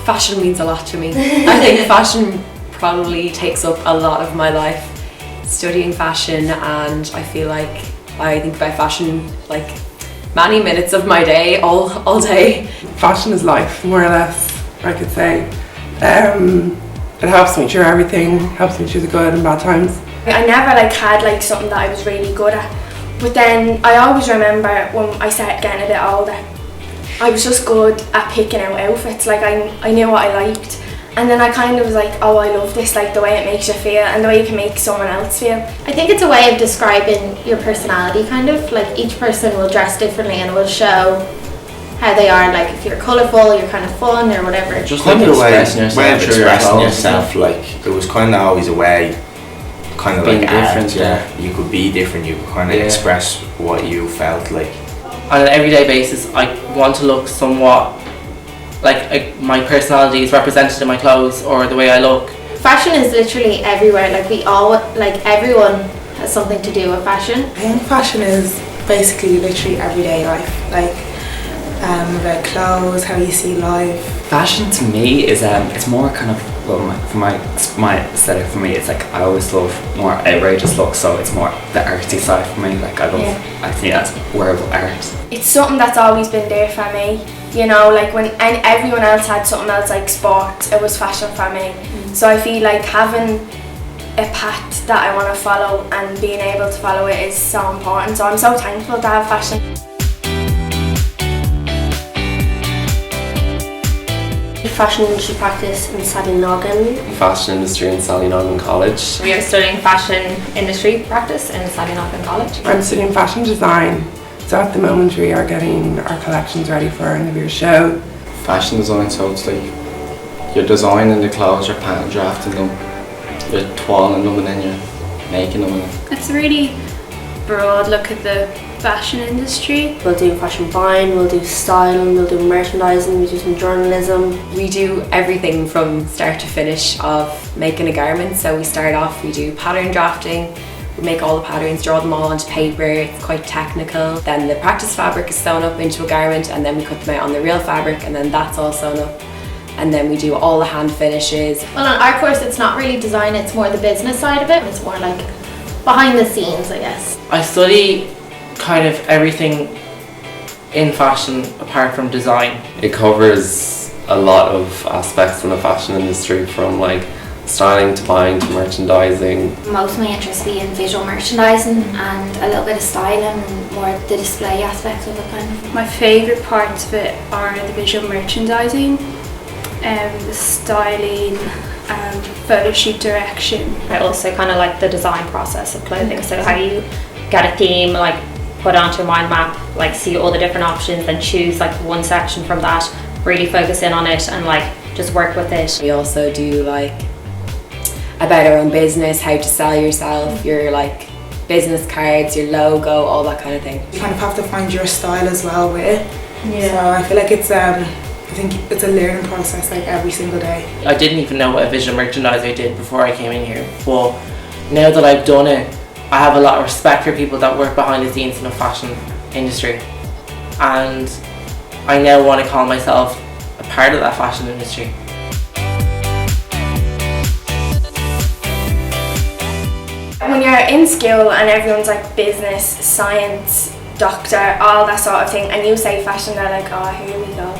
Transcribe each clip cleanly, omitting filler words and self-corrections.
Fashion means a lot to me. I think fashion probably takes up a lot of my life, studying fashion, and I feel like I think about fashion like many minutes of my day, all day. Fashion is life, more or less, I could say. It helps me through everything, helps me through the good and bad times. I never had something that I was really good at, but then I always remember when I started getting a bit older, I was just good at picking out outfits. I knew what I liked, and then I kind of was like, oh, I love this, the way it makes you feel and the way you can make someone else feel. I think it's a way of describing your personality, kind of. Each person will dress differently and will show how they are. If you're colourful, you're kind of fun or whatever. Just kind of a way of expressing yourself. It was kind of always a way, kind of being like different. Art, yeah. You could be different. You could kind of express what you felt like. On an everyday basis, I want to look somewhat my personality is represented in my clothes or the way I look. Fashion is literally everywhere. We all, everyone has something to do with fashion. I think fashion is basically literally everyday life. About clothes, how you see life. Fashion to me is it's more kind of, for my aesthetic, for me it's I always love more outrageous looks, so it's more the artsy side for me. I think that's where art. It's something that's always been there for me, when everyone else had something else like sport, it was fashion for me. So I feel like having a path that I want to follow and being able to follow it is so important, so I'm so thankful to have fashion. Fashion industry practice in Sallynoggin. Fashion industry in Sallynoggin College. We are studying fashion industry practice in Sallynoggin College. I'm studying fashion design, so at the moment we are getting our collections ready for our end of year show. Fashion design, so it's you're designing the clothes, you're pattern drafting them, you're twirling them, and then you're making them. It's a really broad look at the fashion industry. We'll do fashion buying, we'll do styling, we'll do merchandising, we do some journalism. We do everything from start to finish of making a garment. So we start off, we do pattern drafting, we make all the patterns, draw them all onto paper, it's quite technical. Then the practice fabric is sewn up into a garment, and then we cut them out on the real fabric, and then that's all sewn up. And then we do all the hand finishes. Well, on our course it's not really design, it's more the business side of it. It's more behind the scenes, I guess. I study kind of everything in fashion apart from design. It covers a lot of aspects in the fashion industry, from styling to buying to merchandising. Most of my interests be in visual merchandising and a little bit of styling and more the display aspects of it, kind of. My favourite parts of it are the visual merchandising, the styling and photo shoot direction. I also kind of like the design process of clothing, so how you get a theme, put it onto a mind map, see all the different options, then choose one section from that, really focus in on it and just work with it. We also do about our own business, how to sell yourself, your business cards, your logo, all that kind of thing. You kind of have to find your style as well with it. Yeah. So I feel I think it's a learning process every single day. I didn't even know what a visual merchandiser did before I came in here, but now that I've done it, I have a lot of respect for people that work behind the scenes in the fashion industry, and I now want to call myself a part of that fashion industry. When you're in school and everyone's business, science, doctor, all that sort of thing, and you say fashion, they're oh, here we go.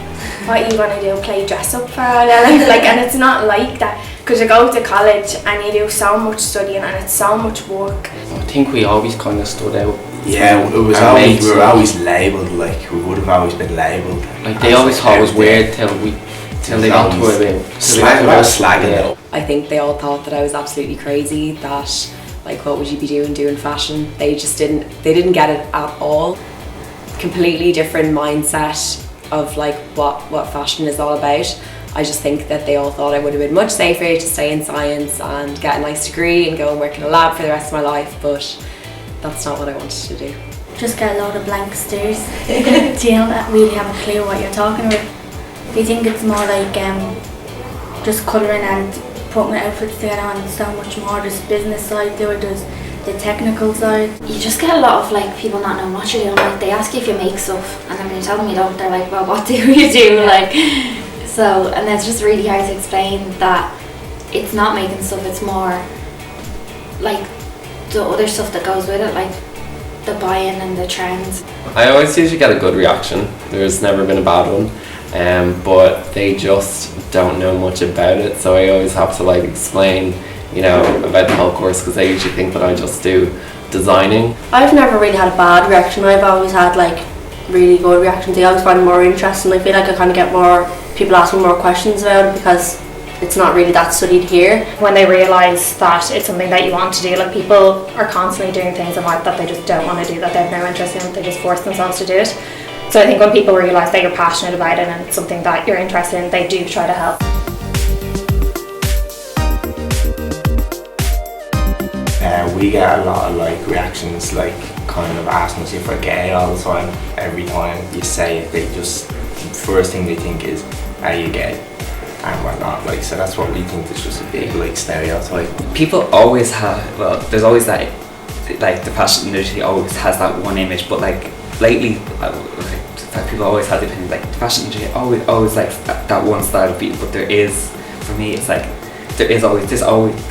What are you going to do, play dress up for all their life? And it's not like that, because you go to college and you do so much studying and it's so much work. I think we always kind of stood out. Yeah, we were always labelled, we would have always been labelled. They always thought it was weird till they got to it. Slagging it. I think they all thought that I was absolutely crazy, that what would you be doing fashion? They didn't get it at all. Completely different mindset of what fashion is all about. I just think that they all thought I would have been much safer to stay in science and get a nice degree and go and work in a lab for the rest of my life, but that's not what I wanted to do. Just get a load of blank stares. Do you not really have a clue what you're talking about? Do you think it's more just colouring and putting outfits together, and so much more? There's business side to it, there's the technical side. You just get a lot of people not knowing what you're doing. They ask you if you make stuff, and then when you tell them you don't, they're well, what do you do? So, and it's just really hard to explain that it's not making stuff, it's more like the other stuff that goes with it, like the buy-in and the trends. I always usually get a good reaction. There's never been a bad one. But they just don't know much about it, so I always have to like explain, you know, about the whole course, because they usually think that I just do designing. I've never really had a bad reaction. I've always had like really good reactions. They always find it more interesting. I feel like I kind of get more people asking more questions about it because it's not really that studied here. When they realise that it's something that you want to do, like people are constantly doing things in life that they just don't want to do, that they have no interest in, they just force themselves to do it. So I think when people realise that you're passionate about it and it's something that you're interested in, they do try to help. We get a lot of like reactions, like kind of asking us if we're gay all the time. Every time you say it, they just, first thing they think is, are you gay? And we're not, like, so that's what we think is just a big like stereotype. People always have, well, there's always that, like the fashion industry always has that one image, but like lately, like, people always have the opinion like the fashion industry always like that one style of people, but there is, for me, it's like there's always,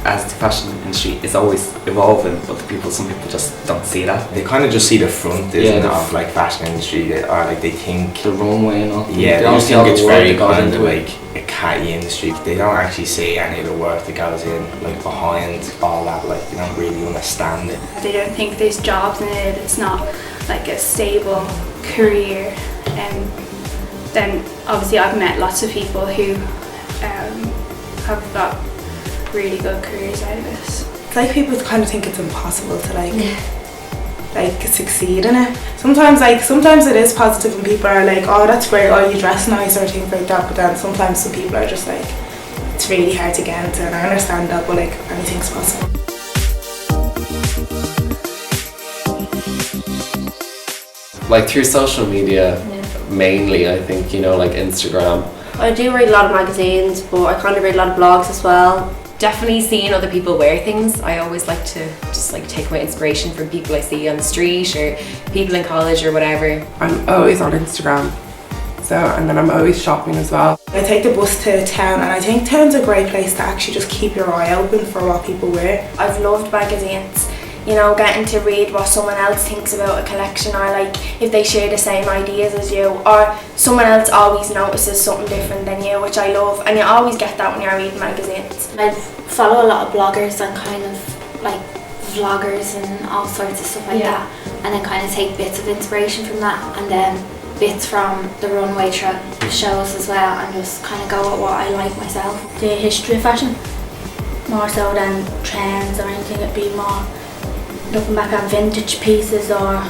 as the fashion industry is always evolving, but some people just don't see that. They kind of just see the front, isn't it, of like fashion industry, or like they think the runway and all. Yeah, they just think it's very kind of like a catty industry. They don't actually see any of the work that goes in, like behind all that. Like they don't really understand it. They don't think there's jobs in it. It's not like a stable career. And then obviously I've met lots of people who have got really good careers out of this. It's like people kind of think it's impossible to like succeed in it. Sometimes it is positive and people are like, oh that's great, oh you dress nice or things like that, but then sometimes some people are just like, it's really hard to get into, and I understand that, but like anything's possible. Like through social media, mainly, I think, you know, like Instagram. I do read a lot of magazines, but I kind of read a lot of blogs as well. Definitely seeing other people wear things. I always like to just like take my inspiration from people I see on the street or people in college or whatever. I'm always on Instagram, so, and then I'm always shopping as well. I take the bus to town, and I think town's a great place to actually just keep your eye open for what people wear. I've loved magazines. You know, getting to read what someone else thinks about a collection, or like if they share the same ideas as you, or someone else always notices something different than you, which I love, and you always get that when you're reading magazines. I follow a lot of bloggers and kind of like vloggers and all sorts of stuff like that, and then kind of take bits of inspiration from that and then bits from the runway shows as well, and just kind of go with what I like myself. The history of fashion, more so than trends or anything. It'd be more looking back at vintage pieces or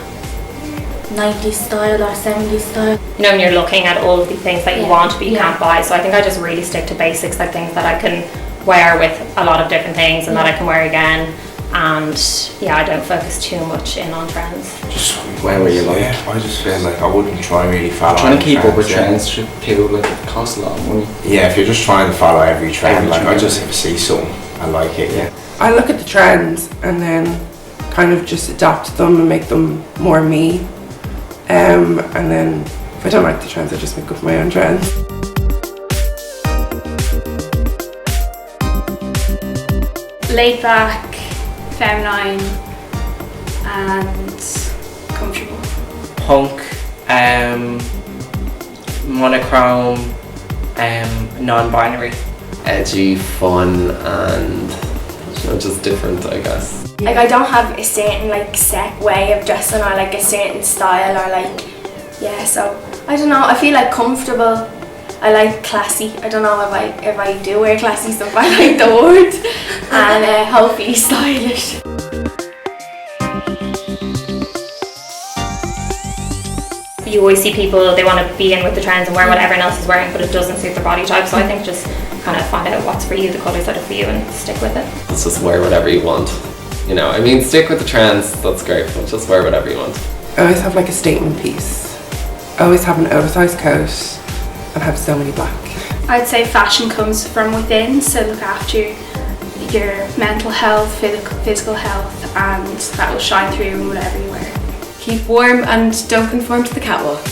90s style or 70s style. You know, when you're looking at all of the things that you want but you can't buy, so I think I just really stick to basics, like things that I can wear with a lot of different things and that I can wear again, and I don't focus too much in on trends. Just wear what you like. Yeah, I just feel like I wouldn't try and really follow. Trying to keep up with trends should people, like, it costs a lot of money. Yeah, if you're just trying to follow every trend, like I just see something, I like it. Yeah. I look at the trends and then kind of just adapt them and make them more me. And then if I don't like the trends, I just make up my own trends. Laid back, feminine, and comfortable. Punk, monochrome, non-binary. Edgy, fun, and just different, I guess. Like I don't have a certain like set way of dressing or like a certain style or like, so I don't know, I feel like comfortable. I like classy. I don't know if I do wear classy stuff, I like the word. And hopefully stylish. You always see people, they want to be in with the trends and wear what everyone else is wearing, but it doesn't suit their body type, so I think just kind of find out what's for you, the colours that are for you, and stick with it. Let's just wear whatever you want. You know, I mean, stick with the trends, that's great, but just wear whatever you want. I always have like a statement piece. I always have an oversized coat and have so many black. I'd say fashion comes from within, so look after your mental health, physical health, and that will shine through in whatever you wear. Keep warm and don't conform to the catwalk.